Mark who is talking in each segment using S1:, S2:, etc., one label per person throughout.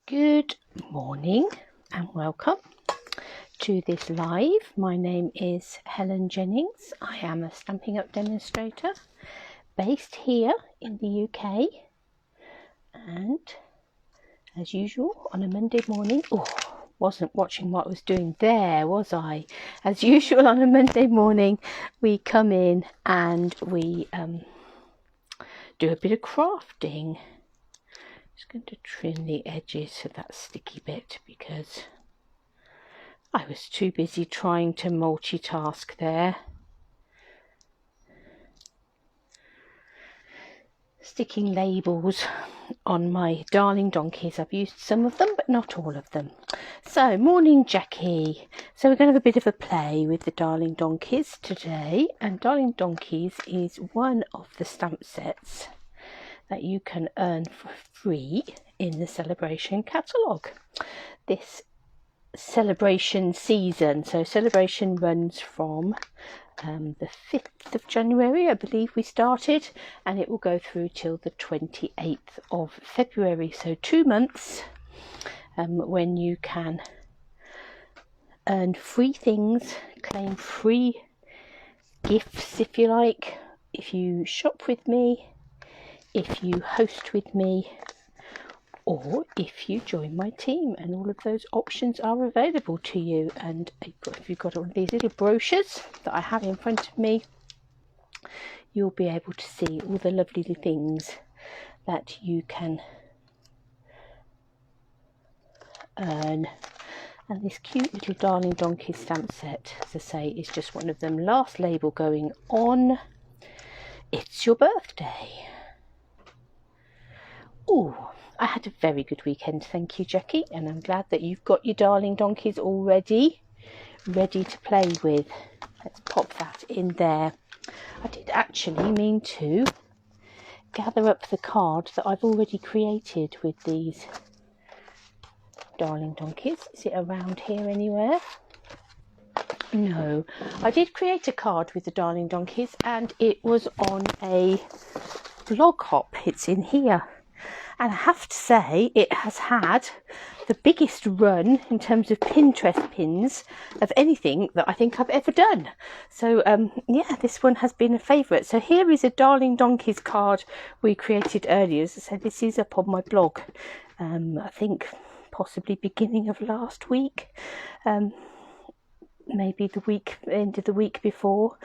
S1: Good morning and welcome to this live. My name is Helen Jennings. I am a Stampin' Up demonstrator based here in the UK, and as usual on a Monday morning, wasn't watching what I was doing there, was I? As usual on a Monday morning, we come in and we do a bit of crafting. Just going to trim the edges of that sticky bit because I was too busy trying to multitask there. Sticking labels on my darling donkeys. I've used some of them but not all of them. So morning Jackie. So we're going to have a bit of a play with the darling donkeys today, and darling donkeys is one of the stamp sets that you can earn for free in the Sale-a-Bration catalogue this celebration season. So celebration runs from the 5th of January, I believe we started, and it will go through till the 28th of February. So 2 months when you can earn free things, claim free gifts if you like, if you shop with me, if you host with me, or if you join my team, and all of those options are available to you. And if you've got all these little brochures that I have in front of me, you'll be able to see all the lovely things that you can earn. And this cute little darling donkey stamp set, as I say, is just one of them. Last label going on. It's your birthday. Oh, I had a very good weekend, thank you Jackie, and I'm glad that you've got your darling donkeys already ready to play with. Let's pop that in there. I did actually mean to gather up the card that I've already created with these darling donkeys. Is it around here anywhere? No, I did create a card with the darling donkeys and it was on a blog hop. It's in here. And I have to say, it has had the biggest run in terms of Pinterest pins of anything that I think I've ever done. So, yeah, this one has been a favourite. So here is a Darling Donkeys card we created earlier. As I said, this is up on my blog. I think possibly beginning of last week. Maybe the end of the week before.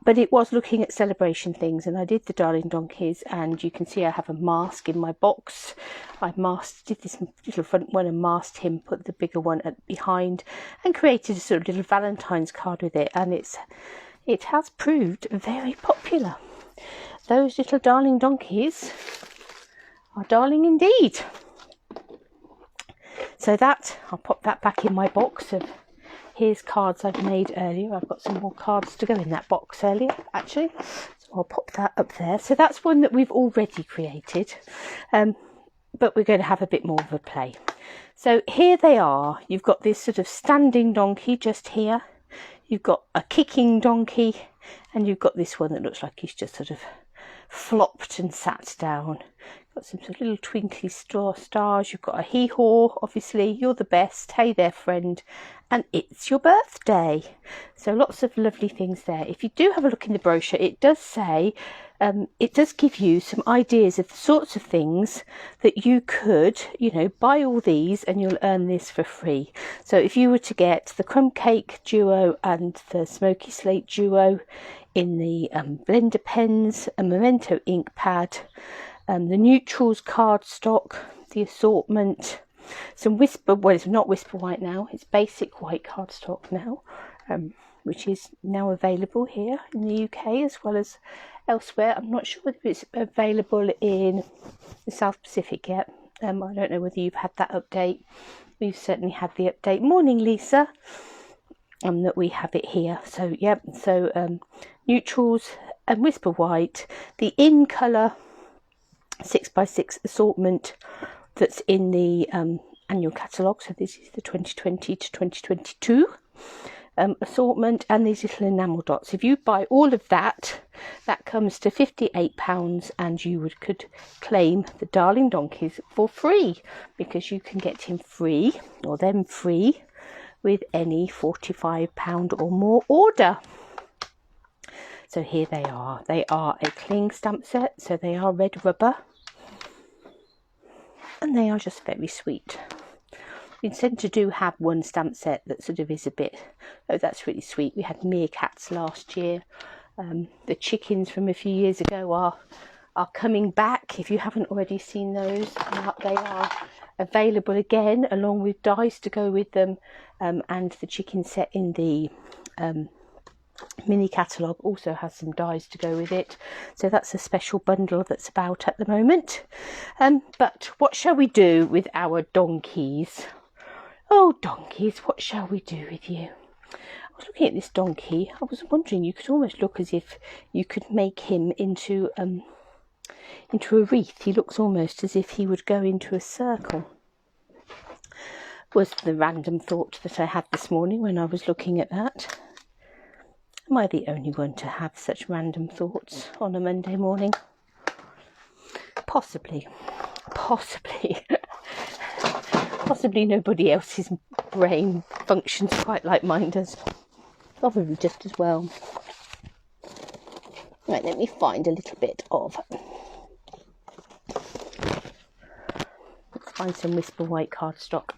S1: But it was looking at celebration things, and I did the darling donkeys, and you can see I have a mask in my box. Did this little front one and masked him, put the bigger one behind, and created a sort of little Valentine's card with it, and it has proved very popular. Those little darling donkeys are darling indeed. So I'll pop that back in my box of here's cards I've made earlier. I've got some more cards to go in that box earlier, actually. So I'll pop that up there. So that's one that we've already created. But we're going to have a bit more of a play. So here they are. You've got this sort of standing donkey just here. You've got a kicking donkey. And you've got this one that looks like he's just sort of flopped and sat down. Got some sort of little twinkly stars. You've got a hee-haw, obviously. You're the best. Hey there, friend. And it's your birthday. So lots of lovely things there. If you do have a look in the brochure, it does say, it does give you some ideas of the sorts of things that you could, buy all these and you'll earn this for free. So if you were to get the crumb cake duo and the smoky slate duo in the blender pens, a memento ink pad, the neutrals cardstock, the assortment, some whisper, well it's not whisper white now, it's basic white cardstock now, which is now available here in the UK as well as elsewhere. I'm not sure whether it's available in the South Pacific yet. I don't know whether you've had that update. We've certainly had the update. Morning Lisa. That we have it here. So yeah, so neutrals and whisper white, the in colour 6x6 assortment that's in the annual catalogue. So this is the 2020 to 2022 assortment and these little enamel dots. If you buy all of that, that comes to £58, and you could claim the Darling Donkeys for free, because you can get him free, or them free, with any £45 or more order. So here they are. They are a cling stamp set, so they are red rubber, and they are just very sweet. We tend to have one stamp set that sort of is a bit, oh, that's really sweet. We had meerkats last year. The chickens from a few years ago are coming back. If you haven't already seen those, they are available again, along with dies to go with them, and the chicken set in the mini catalogue also has some dies to go with it. So that's a special bundle that's about at the moment. But what shall we do with our donkeys? Oh, donkeys, what shall we do with you? I was looking at this donkey. I was wondering, you could almost look as if you could make him into a wreath. He looks almost as if he would go into a circle. Was the random thought that I had this morning when I was looking at that. Am I the only one to have such random thoughts on a Monday morning? Possibly. Possibly. Possibly nobody else's brain functions quite like mine does. Probably just as well. Right, let me find a little bit of... Let's find some Whisper White cardstock.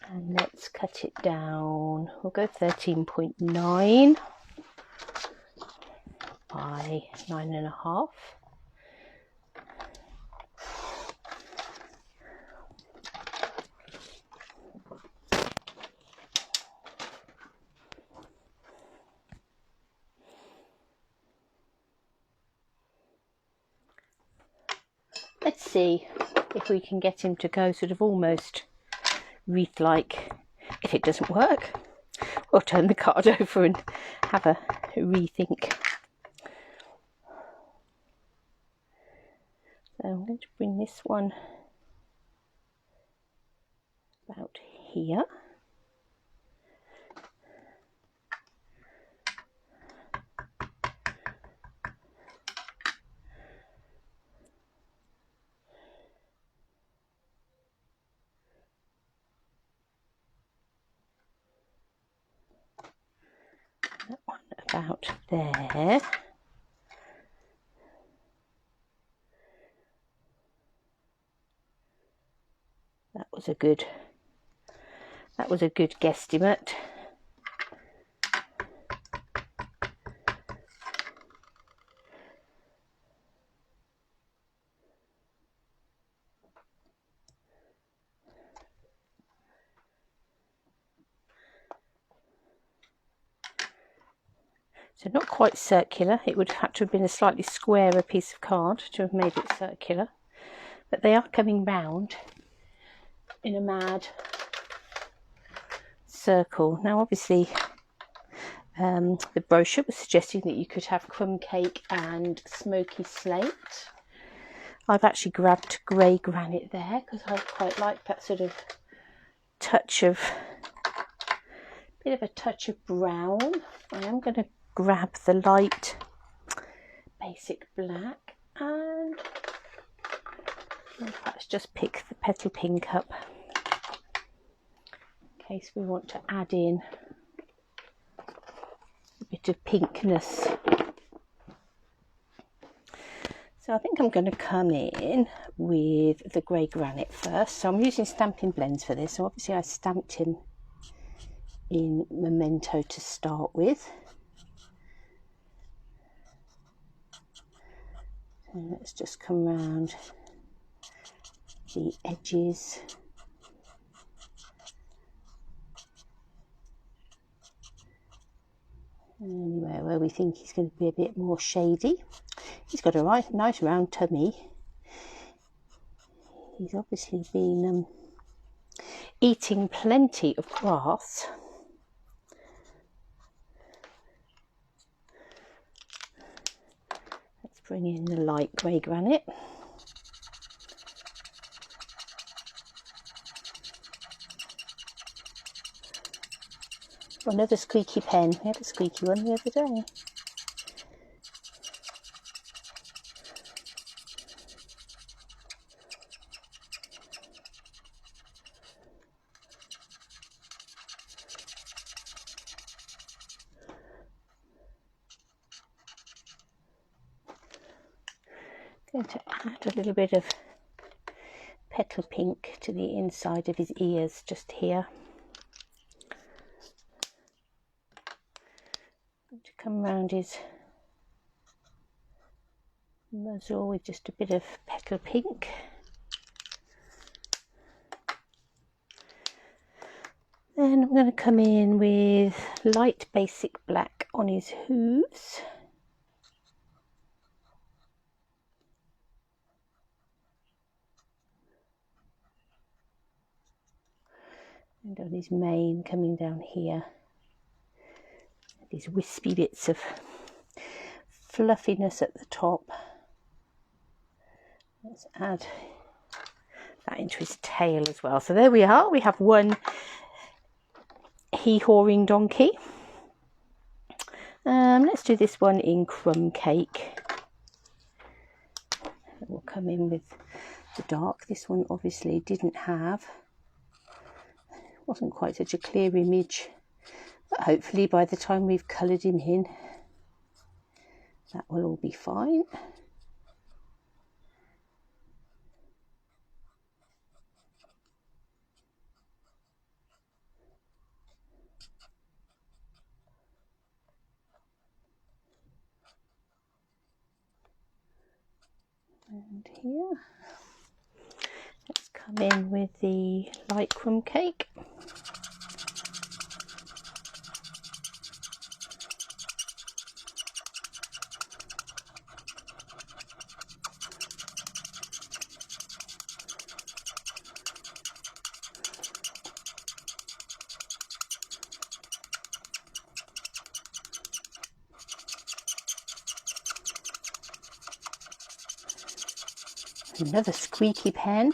S1: And let's cut it down. We'll go 13.9 by 9.5. Let's see if we can get him to go sort of almost wreath-like. If it doesn't work, we'll turn the card over and have a rethink. So I'm going to bring this one about here. That one about there. That was a good guesstimate. So not quite circular. It would have had to have been a slightly squarer piece of card to have made it circular. But they are coming round in a mad circle. Now obviously the brochure was suggesting that you could have crumb cake and smoky slate. I've actually grabbed grey granite there because I quite like that sort of touch of, bit of a touch of brown. I am going to grab the light basic black and perhaps just pick the petal pink up in case we want to add in a bit of pinkness. So I think I'm going to come in with the grey granite first. So I'm using stamping blends for this. So obviously I stamped him in Memento to start with. And let's just come round the edges. Anywhere where we think he's going to be a bit more shady. He's got a nice round tummy. He's obviously been eating plenty of grass. Let's bring in the light grey granite. another squeaky pen. We had a squeaky one the other day. Going to add a little bit of petal pink to the inside of his ears, just here. Going to come around his muzzle with just a bit of petal pink. Then I'm going to come in with light basic black on his hooves. And on his mane, coming down here. These wispy bits of fluffiness at the top. Let's add that into his tail as well. So there we are. We have one hee-hawing donkey. Let's do this one in crumb cake. We'll come in with the dark. This one obviously didn't have, wasn't quite such a clear image, but hopefully by the time we've coloured him in, that will all be fine. And here, let's come in with the light crumb cake. Another squeaky pen.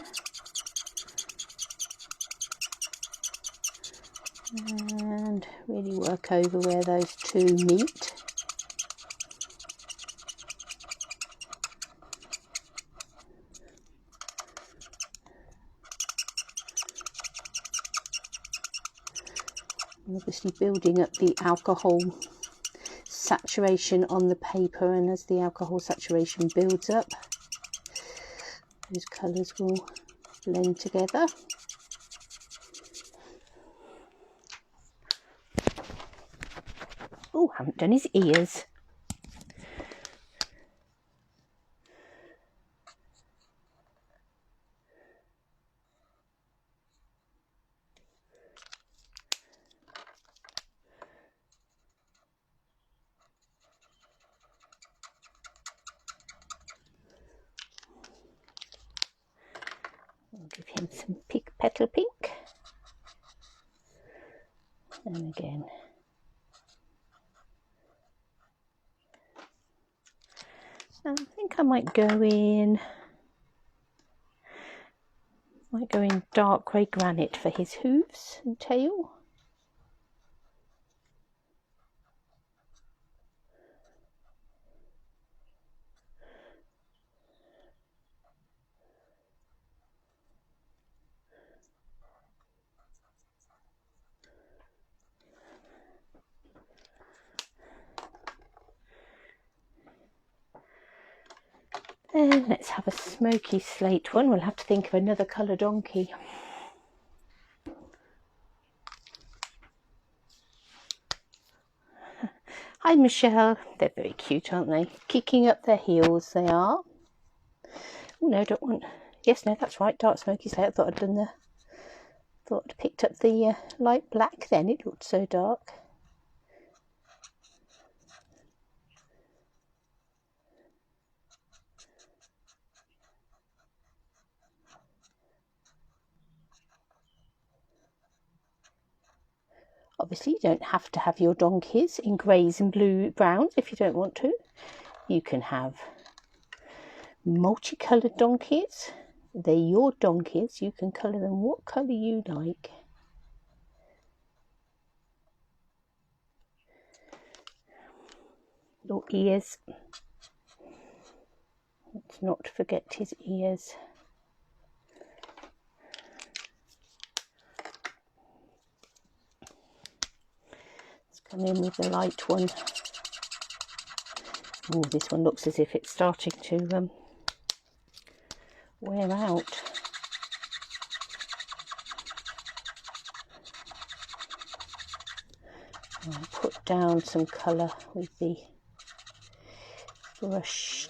S1: And really work over where those two meet. And obviously building up the alcohol saturation on the paper, and as the alcohol saturation builds up, those colours will blend together. Oh, I haven't done his ears. I'll give him some petal pink. And again. I think I might go in dark grey granite for his hooves and tail. And let's have a smoky slate one. We'll have to think of another colour donkey. Hi Michelle, they're very cute, aren't they? Kicking up their heels, they are. Oh no, don't want, yes, no, that's right, dark smoky slate. I thought I'd done I'd picked up the light black then, it looked so dark. Obviously, you don't have to have your donkeys in greys and blue browns if you don't want to. You can have multicoloured donkeys. They're your donkeys. You can colour them what colour you like. Little ears. Let's not forget his ears. Let's come in with the light one. Oh, this one looks as if it's starting to wear out. I'll put down some colour with the brush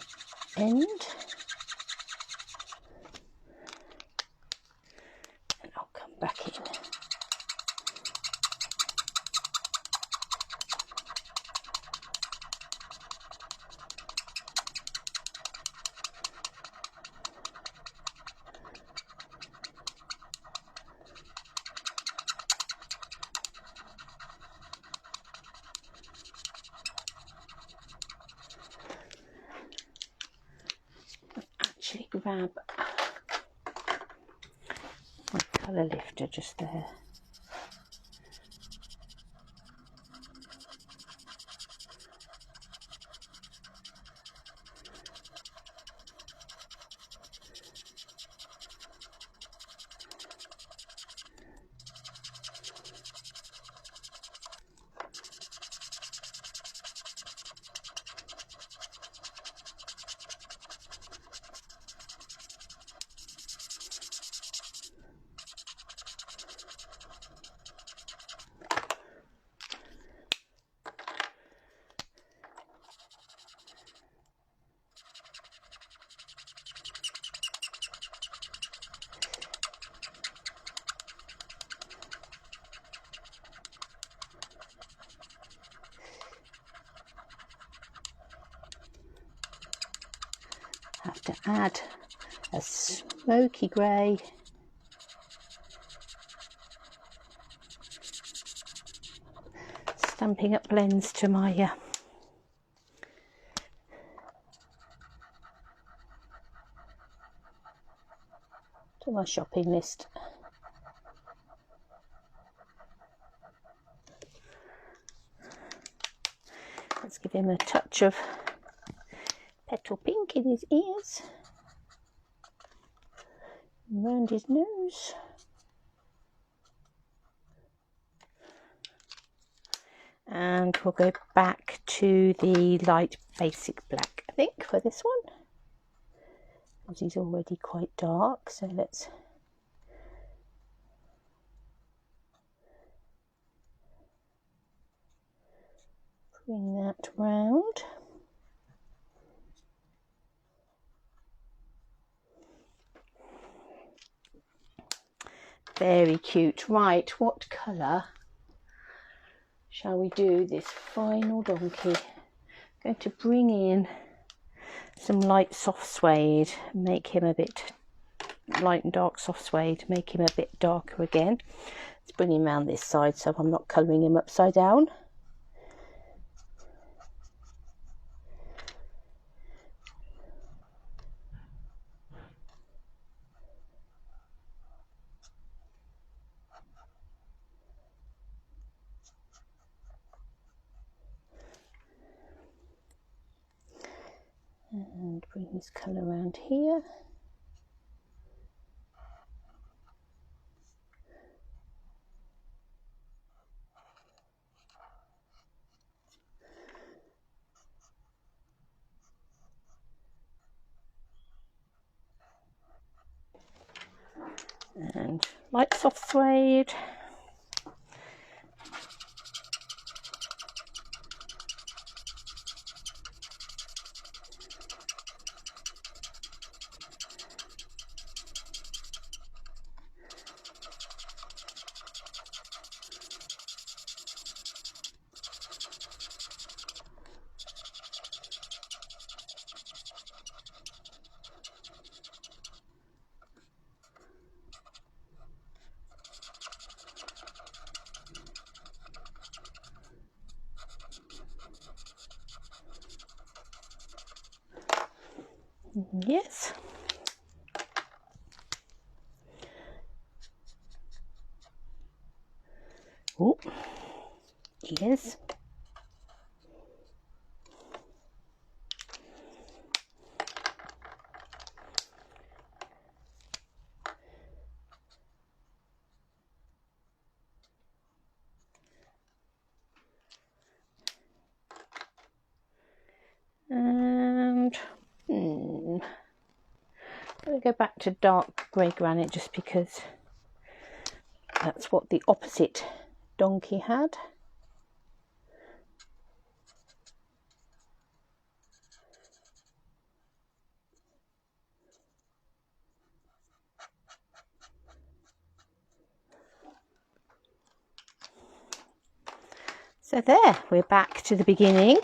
S1: end. And I'll come back in. Actually grab my colour lifter just there. Have to add a smoky grey. Stamping up blends to my shopping list. Let's give him a touch of petal pink in his ears, around his nose. And we'll go back to the light basic black, I think, for this one, because he's already quite dark. So let's bring that round. Very cute. Right, what colour shall we do this final donkey? I'm going to bring in some light soft suede, make him a bit light and dark soft suede, make him a bit darker again. Let's bring him around this side so I'm not colouring him upside down. And bring his colour around here. And light soft suede. Yes. Oh, ears. I'm going to go back to dark grey granite just because that's what the opposite donkey had. So there, we're back to the beginning,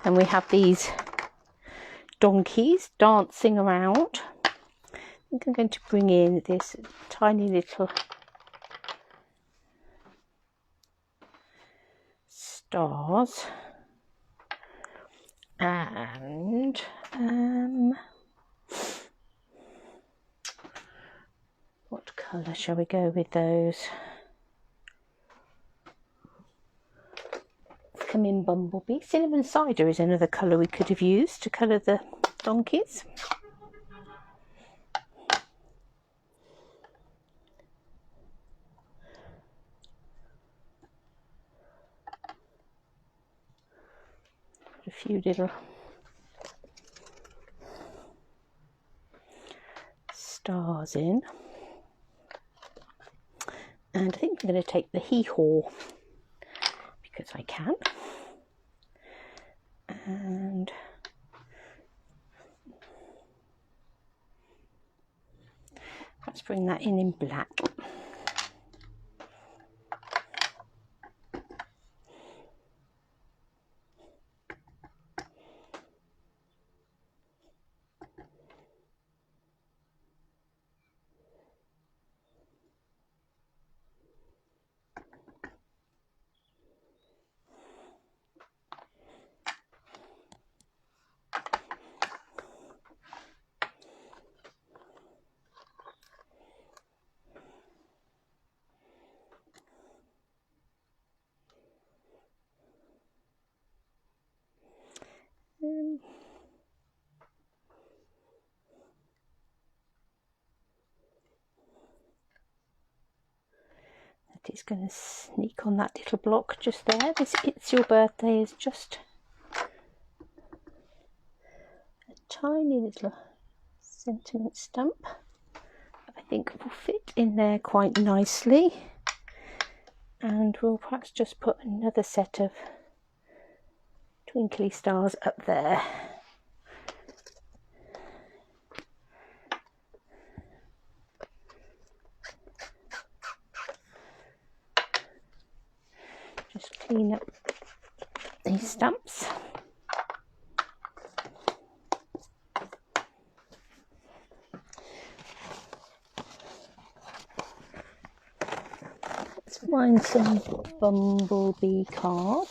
S1: and we have these donkeys dancing around. I think I'm going to bring in this tiny little stars, and what colour shall we go with those? Come in Bumblebee. Cinnamon cider is another colour we could have used to colour the donkeys. A few little stars in, and I think I'm going to take the hee-haw because I can, and let's bring that in black. That is going to sneak on that little block just there. This "It's Your Birthday" is just a tiny little sentiment stamp that I think will fit in there quite nicely, and we'll perhaps just put another set of twinkly stars up there. Just clean up these stamps. Let's find some Bumblebee card.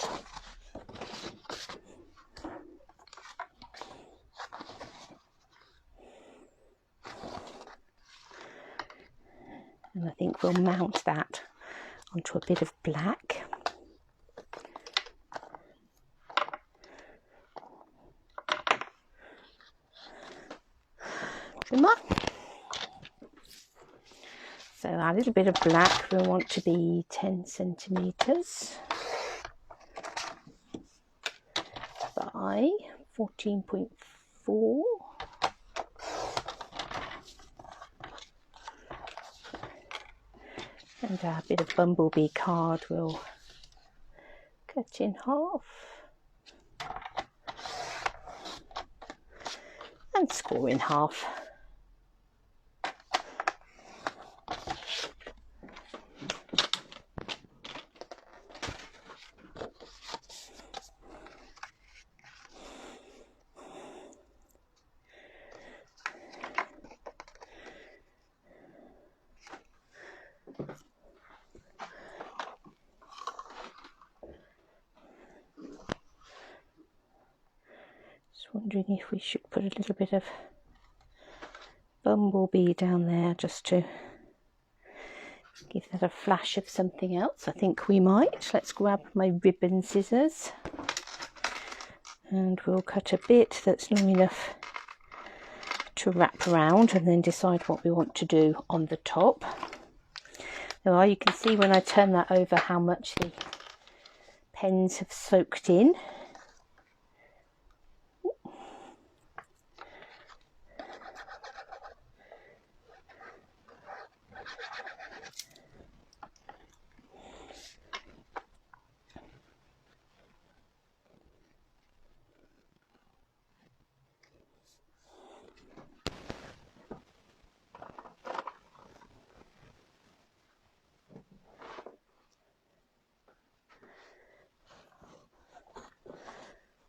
S1: And I think we'll mount that onto a bit of black. So our little bit of black will want to be 10 centimetres by 14.4. And our bit of Bumblebee card will cut in half and score in half. Wondering if we should put a little bit of Bumblebee down there just to give that a flash of something else. I think we might. Let's grab my ribbon scissors and we'll cut a bit that's long enough to wrap around and then decide what we want to do on the top. Now you can see when I turn that over how much the pens have soaked in.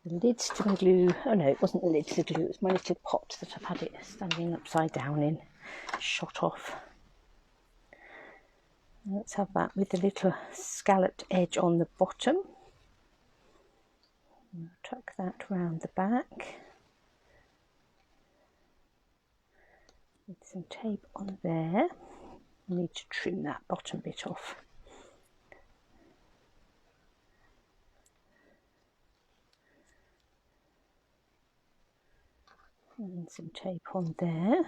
S1: the lids to my glue. Oh no, it wasn't the lid to the glue, it was my little pot that I've had it standing upside down in, shot off. Let's have that with the little scalloped edge on the bottom. Tuck that round the back. With some tape on there. I need to trim that bottom bit off. And some tape on there.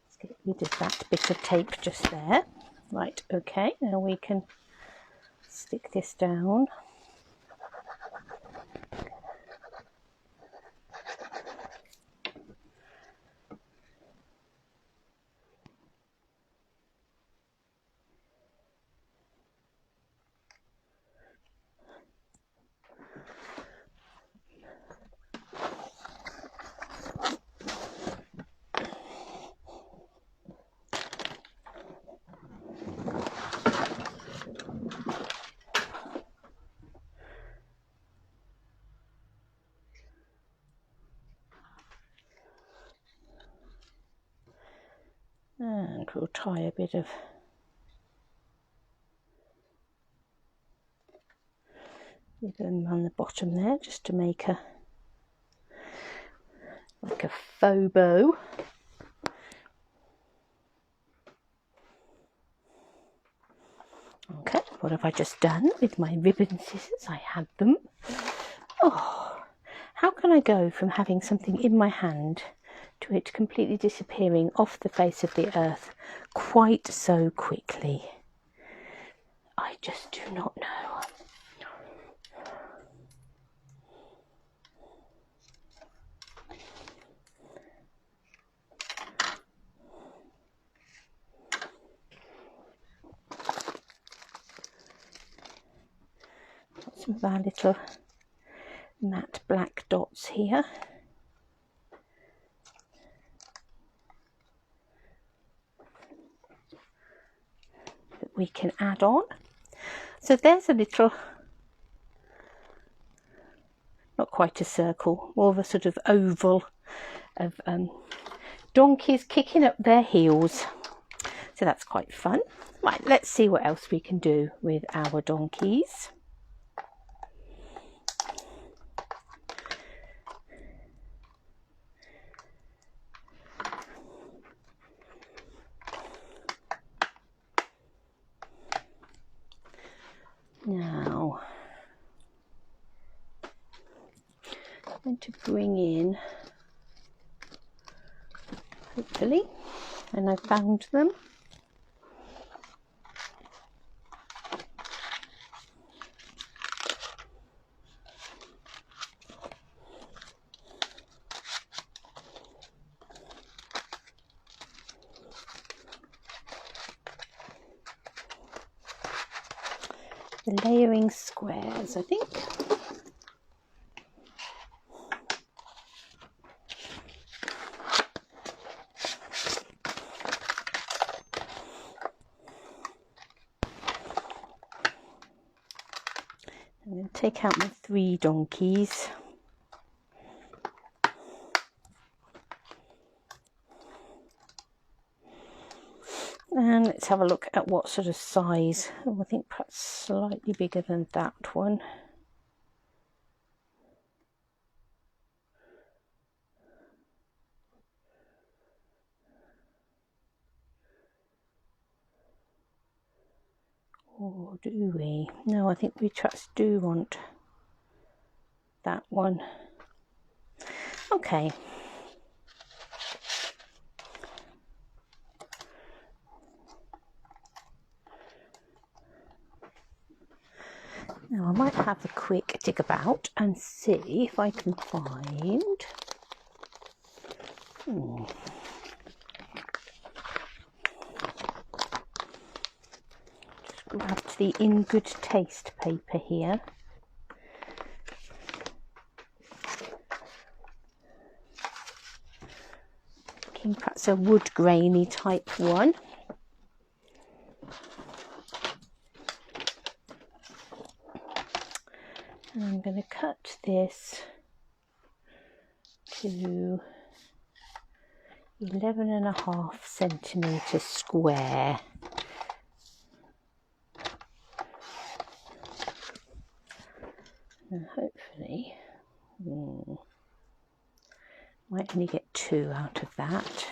S1: Let's get rid of that bit of tape just there. Right, okay, now we can stick this down. And we'll tie a bit of ribbon on the bottom there, just to make a like a faux bow. Okay, what have I just done with my ribbon scissors? I had them. Oh, how can I go from having something in my hand to it completely disappearing off the face of the earth quite so quickly? I just do not know. Got some of our little matte black dots here. That we can add on. So there's a little, not quite a circle, more of a sort of oval of donkeys kicking up their heels. So that's quite fun. Right, let's see what else we can do with our donkeys. Now, I'm going to bring in, hopefully, and I found them. The layering squares, I think. I'm going to take out my 3 donkeys. And let's have a look at what sort of size. Oh, I think perhaps slightly bigger than that one. Or do we? No, I think we perhaps do want that one. Okay. Now I might have a quick dig about and see if I can find just grabbed the In Good Taste paper here. Thinking perhaps a wood grainy type one. And I'm going to cut this to 11.5 centimetres square. And hopefully, might only get 2 out of that.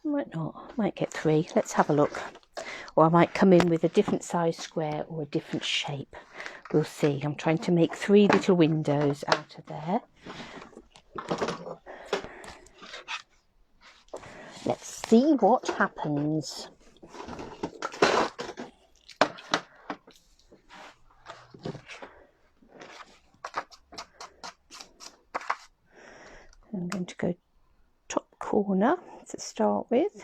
S1: Might not, might get 3. Let's have a look. Or I might come in with a different size square or a different shape. We'll see. I'm trying to make 3 little windows out of there. Let's see what happens. I'm going to go top corner to start with.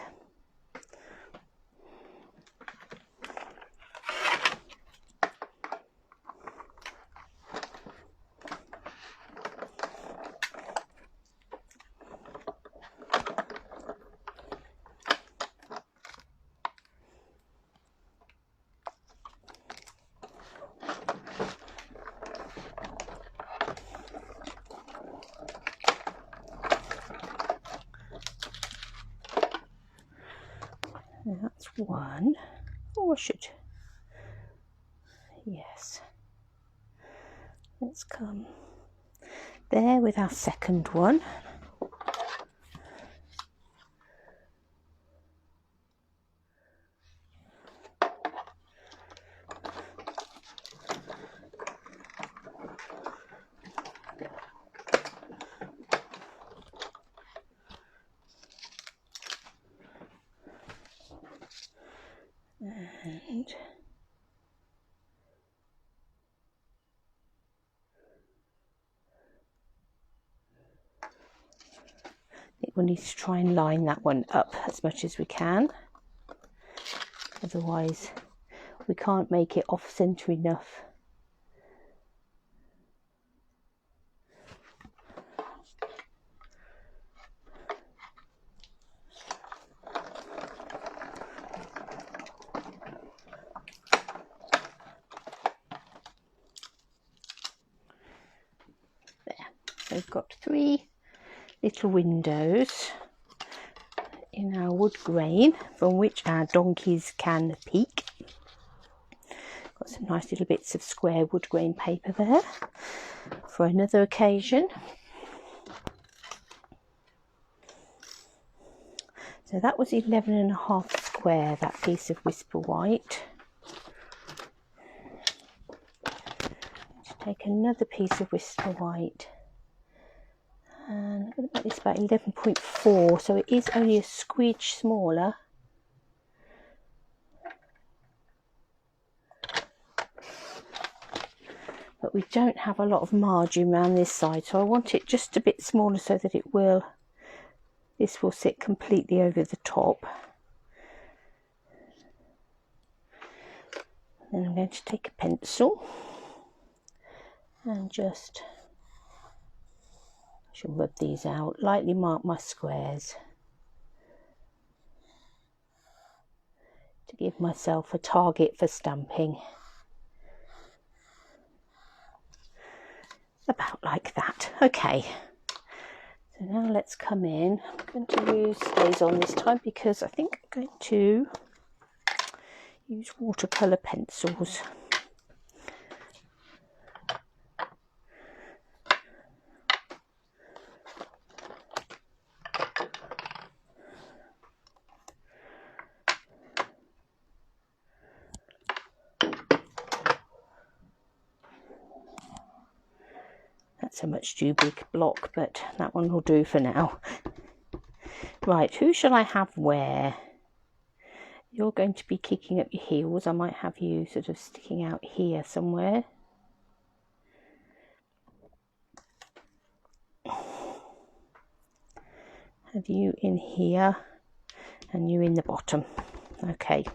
S1: And that's 1. Oh, I should. Yes. Let's come there with our second one. And I think we'll need to try and line that one up as much as we can. Otherwise, we can't make it off centre enough. So we've got 3 little windows in our wood grain from which our donkeys can peek. Got some nice little bits of square wood grain paper there for another occasion. So that was 11.5 square, that piece of Whisper White. Let's take another piece of Whisper White. And I'm going to make this about 11.4, so it is only a squidge smaller. But we don't have a lot of margin around this side, so I want it just a bit smaller so that this will sit completely over the top. Then I'm going to take a pencil and just, I should rub these out, lightly mark my squares to give myself a target for stamping. About like that. Okay, so now let's come in. I'm going to use StazOn this time because I think I'm going to use watercolour pencils. That's a much too big block, but that one will do for now. Right, who shall I have where? You're going to be kicking up your heels. I might have you sort of sticking out here somewhere. Have you in here and you in the bottom. Okay.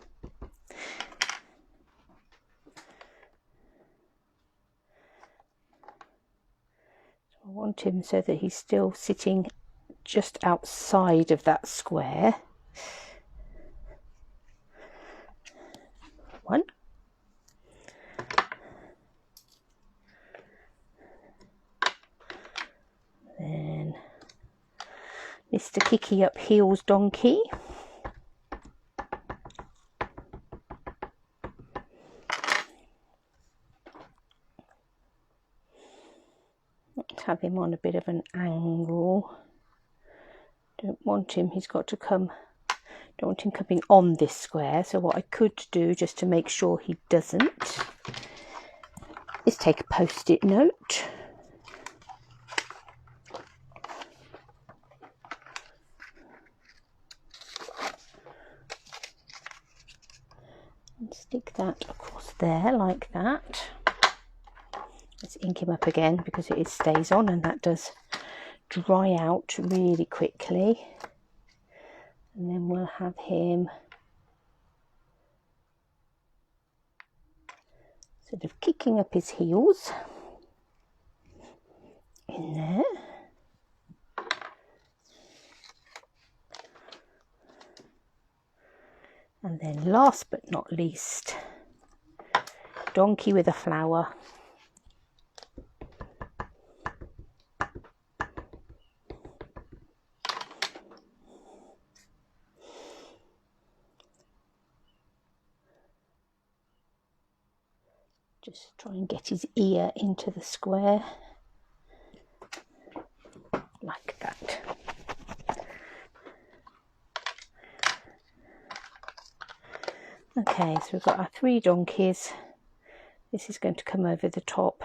S1: I want him so that he's still sitting just outside of that square. One. Then Mr. Kicky Up Heels Donkey. Let's have him on a bit of an angle. Don't want him, he's got to come, don't want him coming on this square. So what I could do, just to make sure he doesn't, is take a post-it note. And stick that across there like that. Let's ink him up again because it stays on, and that does dry out really quickly. And then we'll have him sort of kicking up his heels in there. And then last but not least, donkey with a flower. Just try and get his ear into the square, like that. Okay, so we've got our 3 donkeys. This is going to come over the top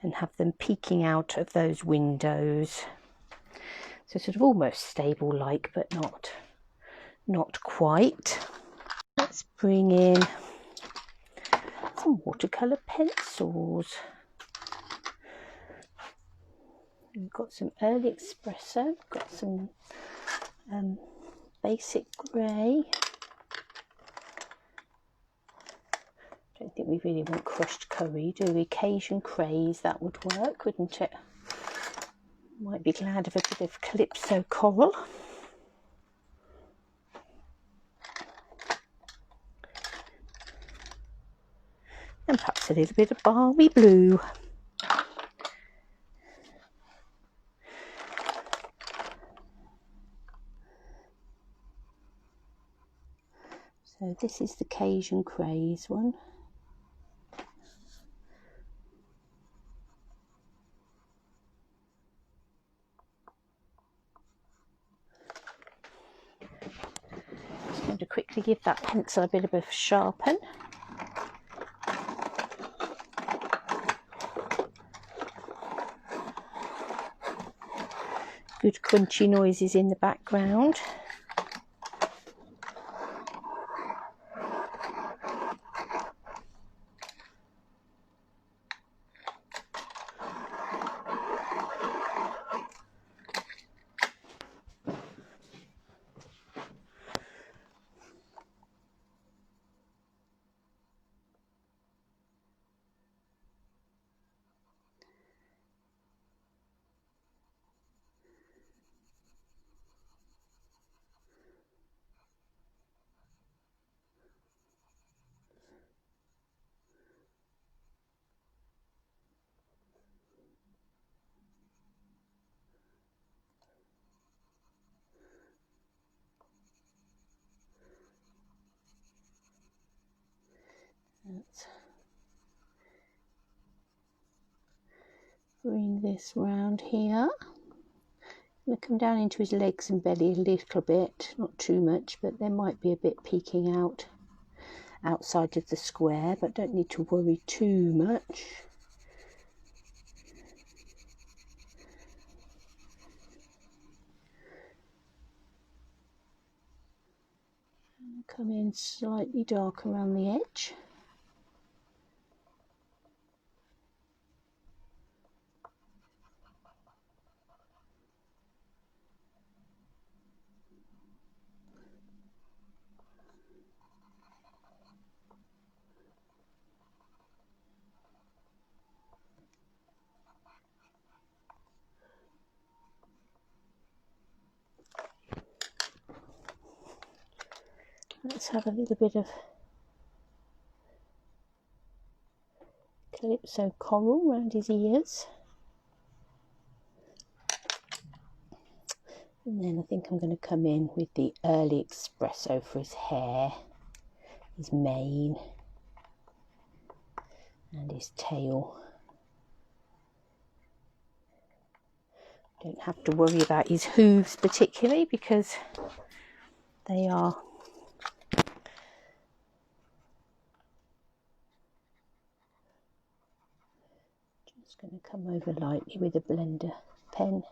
S1: and have them peeking out of those windows. So sort of almost stable-like, but not quite. Let's bring in some watercolour pencils. We've got some early espresso, got some basic grey. Don't think we really want crushed curry, do we? Cajun craze, that would work, wouldn't it? Might be glad of a bit of calypso coral. And perhaps a little bit of balmy blue. So this is the Cajun craze one. Just going to quickly give that pencil a bit of a sharpen. Good crunchy noises in the background. Let's bring this round here. I'm going to come down into his legs and belly a little bit, not too much, but there might be a bit peeking out outside of the square, but don't need to worry too much. Come in slightly dark around the edge. Let's have a little bit of Calypso coral around his ears. And then I think I'm going to come in with the early espresso for his hair, his mane and his tail. Don't have to worry about his hooves particularly because they are just going to come over lightly with a blender pen.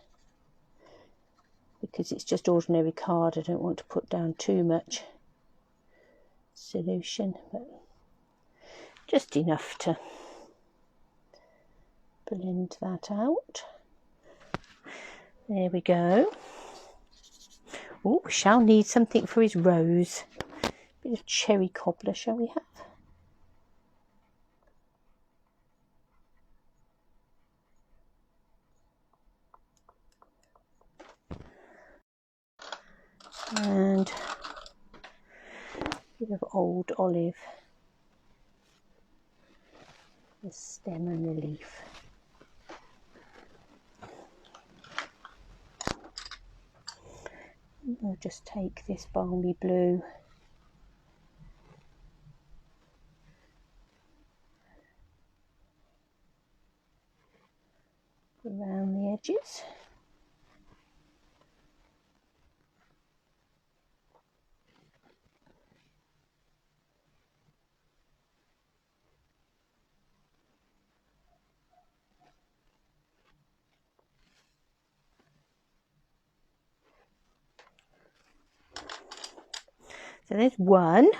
S1: Because it's just ordinary card, I don't want to put down too much solution, but just enough to blend that out. There we go. Oh, we shall need something for his rose. A bit of cherry cobbler, shall we have? And a bit of old olive, the stem and the leaf. I'll just take this balmy blue around the edges. So there's one.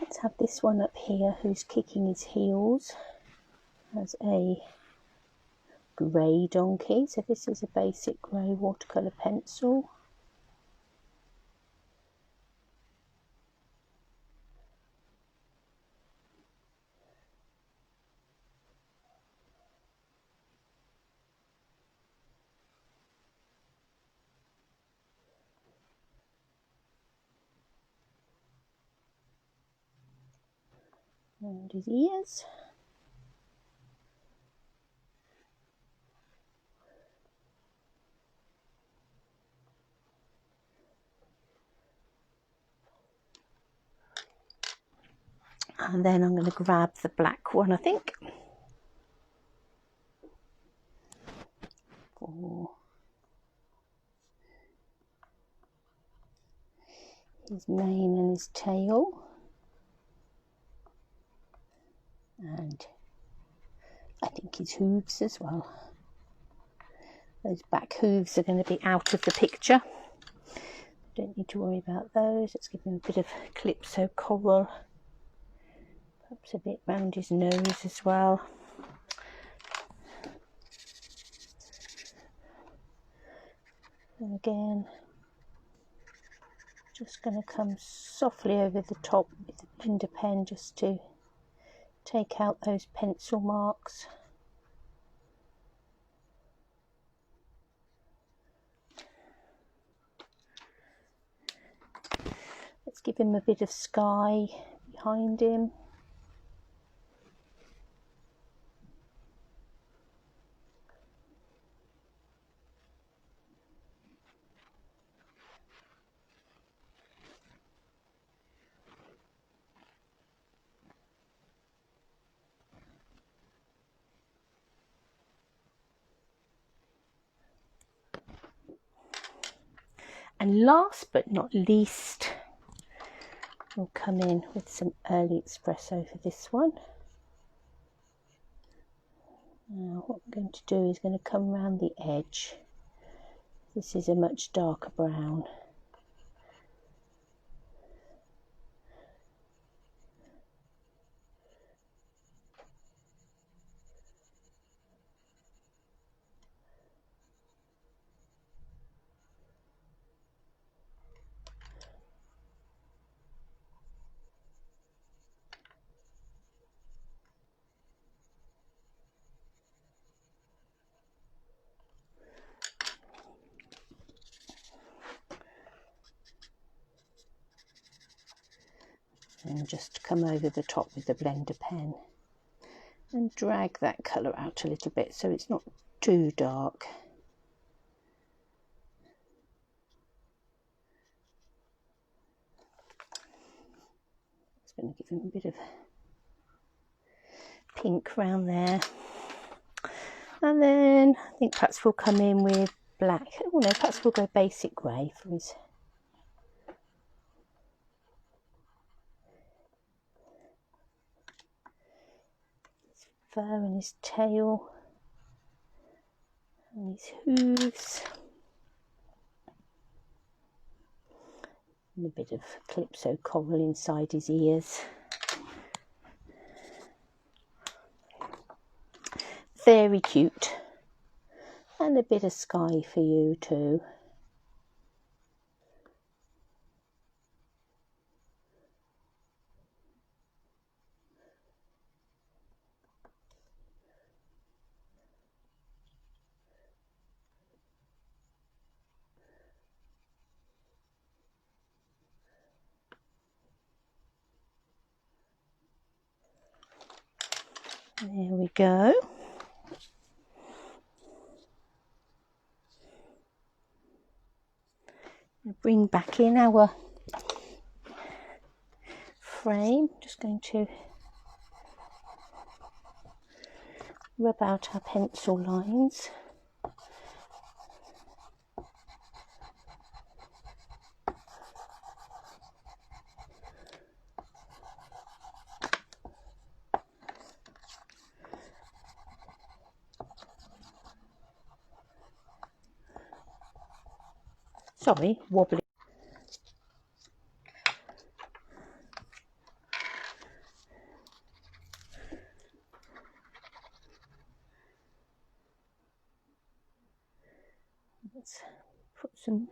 S1: Let's have this one up here who's kicking his heels as a grey donkey. So this is a basic grey watercolour pencil. Around his ears. And then I'm going to grab the black one, I think, for his mane and his tail. And I think his hooves as well. Those back hooves are going to be out of the picture. Don't need to worry about those. Let's give him a bit of Calypso coral. Perhaps a bit round his nose as well. And again, just going to come softly over the top with the blender pen just to take out those pencil marks. Let's give him a bit of sky behind him. And last but not least, we'll come in with some early espresso for this one. Now what I'm going to do is going to come around the edge. This is a much darker brown. and just come over the top with the blender pen and drag that colour out a little bit so it's not too dark. It's going to give him a bit of pink around there. And then I think perhaps we'll come in with black. Oh no, perhaps we'll go basic grey for his fur and his tail and his hooves. And a bit of calypso coral inside his ears. Very cute. And a bit of sky for you too. There we go. Bring back in our frame. Just going to rub out our pencil lines. Sorry, wobbly. Let's put some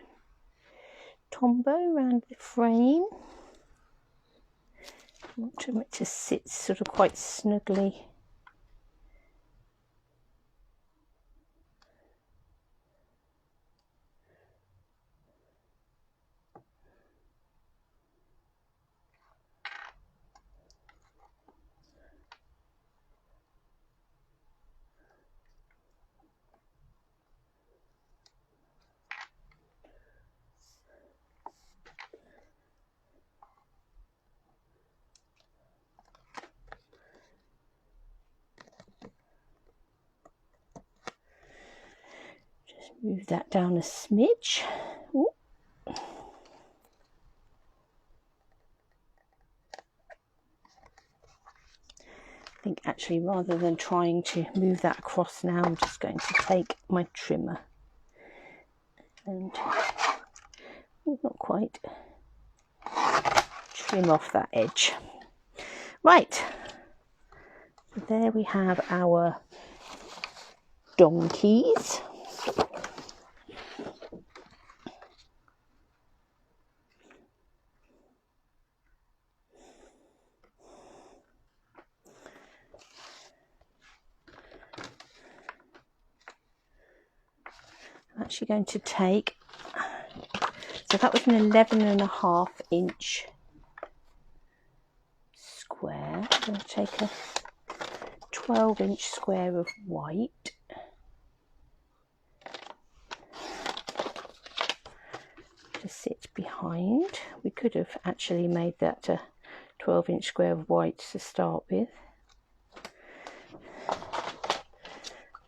S1: Tombow around the frame. I want it to sit sort of quite snugly. Move that down a smidge. Ooh. I think actually rather than trying to move that across now, I'm just going to take my trimmer and not quite trim off that edge. Right, so there we have our donkeys. I'm actually going to take, so that was an 11.5-inch square. I'm going to take a 12-inch square of white. To sit behind. We could have actually made that a 12-inch square of white to start with,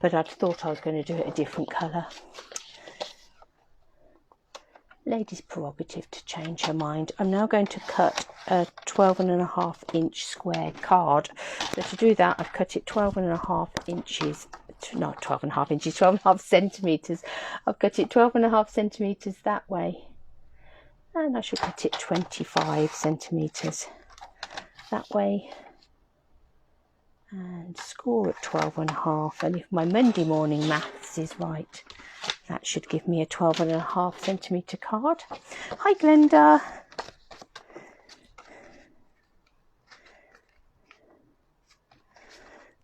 S1: but I thought I was going to do it a different colour. Lady's prerogative to change her mind. I'm now going to cut a 12.5-inch square card. So to do that, I've cut it 12.5 inches, not 12.5 inches, 12.5 centimetres. I've cut it 12.5 centimetres that way, and I should cut it 25 centimetres that way, and score at 12.5. And if my Monday morning maths is right, that should give me a 12.5 centimetre card. Hi Glenda.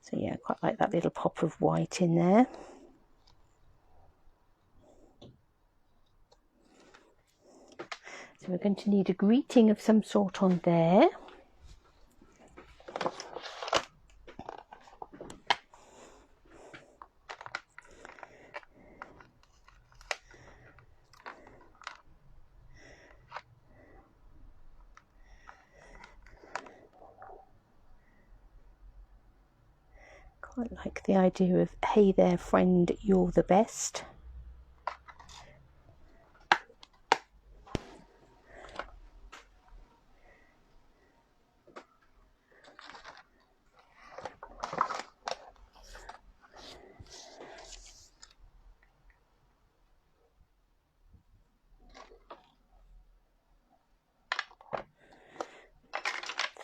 S1: So yeah, I quite like that little pop of white in there. So we're going to need a greeting of some sort on there. Quite like the idea of, hey there friend, you're the best.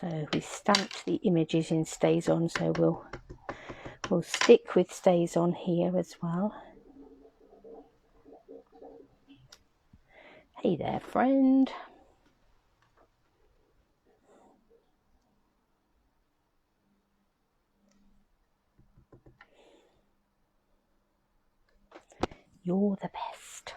S1: So we stamped the images in Stays On, so we'll stick with Stays On here as well. Hey there friend. You're the best.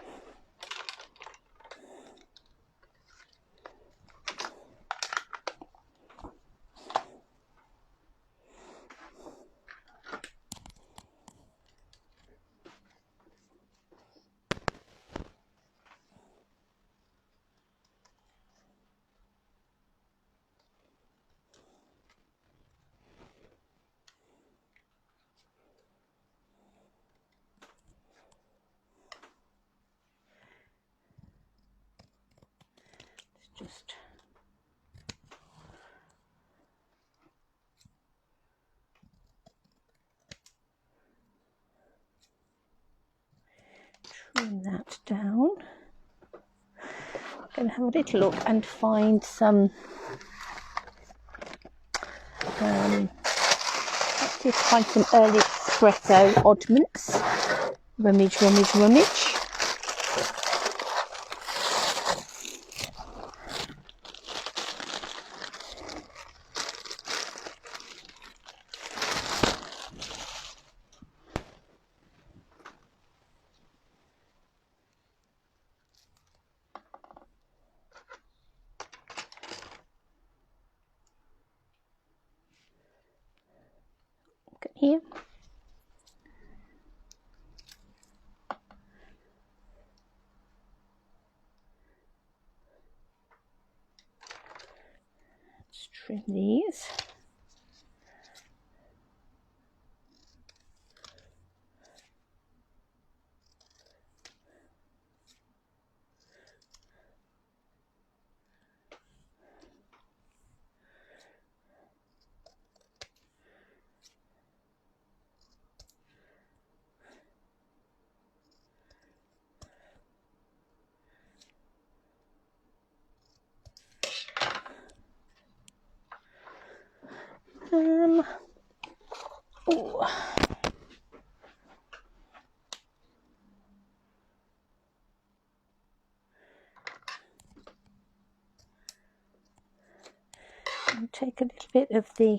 S1: Just trim that down. I'm going to have a little look and find some let's see if I find some early espresso oddments. Rummage, rummage, rummage. Look at here. Let's trim these. Oh. I'll take a little bit of the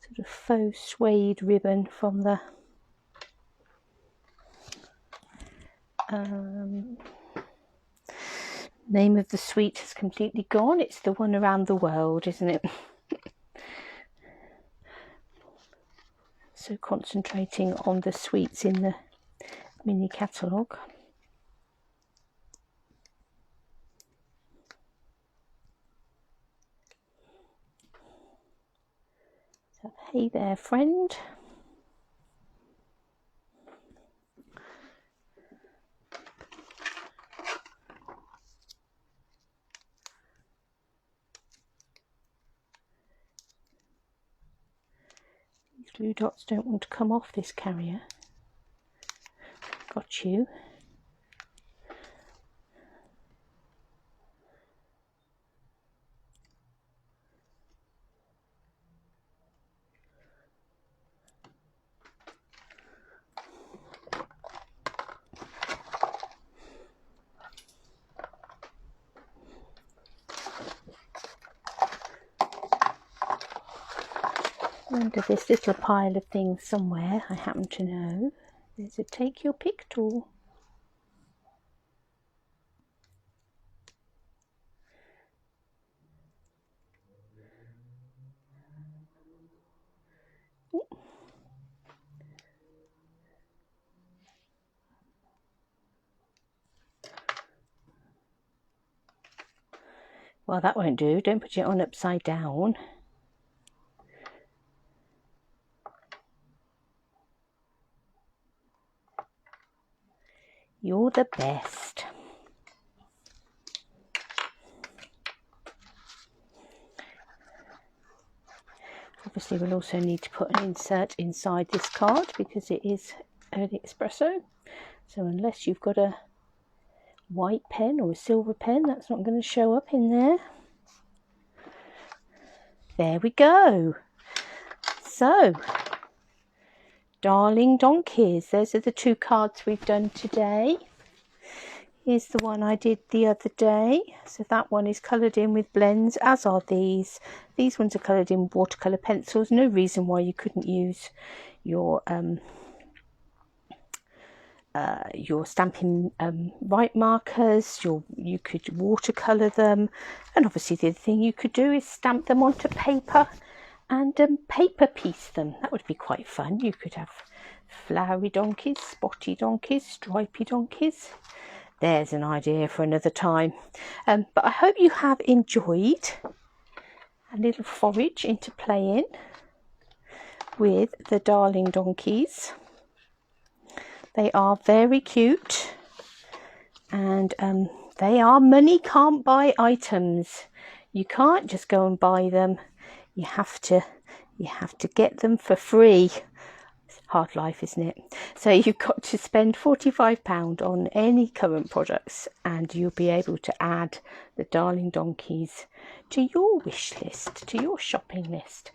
S1: sort of faux suede ribbon from the name of the suite has completely gone. It's the one around the world, isn't it? So concentrating on the suites in the mini catalogue. So, hey there friend. These glue dots don't want to come off this carrier. Got you. Under this little pile of things somewhere, I happen to know, there's a take your pick tool. Well, that won't do. Don't put it on upside down. You're the best. Obviously, we'll also need to put an insert inside this card because it is early espresso. So unless you've got a white pen or a silver pen, that's not going to show up in there. There we go. So, Darling Donkeys. Those are the 2 cards we've done today. Here's the one I did the other day. So that one is coloured in with blends, as are these. These ones are coloured in watercolour pencils. No reason why you couldn't use your stamping white markers. You could watercolour them. And obviously the other thing you could do is stamp them onto paper and paper piece them. That would be quite fun. You could have flowery donkeys, spotty donkeys, stripy donkeys. There's an idea for another time. But I hope you have enjoyed a little forage into playing with the Darling Donkeys. They are very cute, and they are money can't buy items. You can't just go and buy them. You have to get them for free. Hard life, isn't it? So you've got to spend £45 on any current products and you'll be able to add the Darling Donkeys to your wish list, to your shopping list.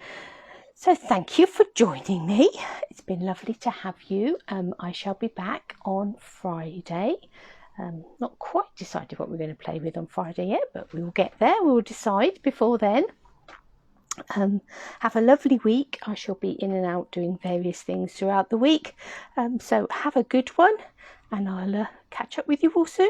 S1: So thank you for joining me. It's been lovely to have you. I shall be back on Friday. Not quite decided what we're going to play with on Friday yet, but we will get there. We will decide before then. Have a lovely week. I shall be in and out doing various things throughout the week. So have a good one, and I'll catch up with you all soon.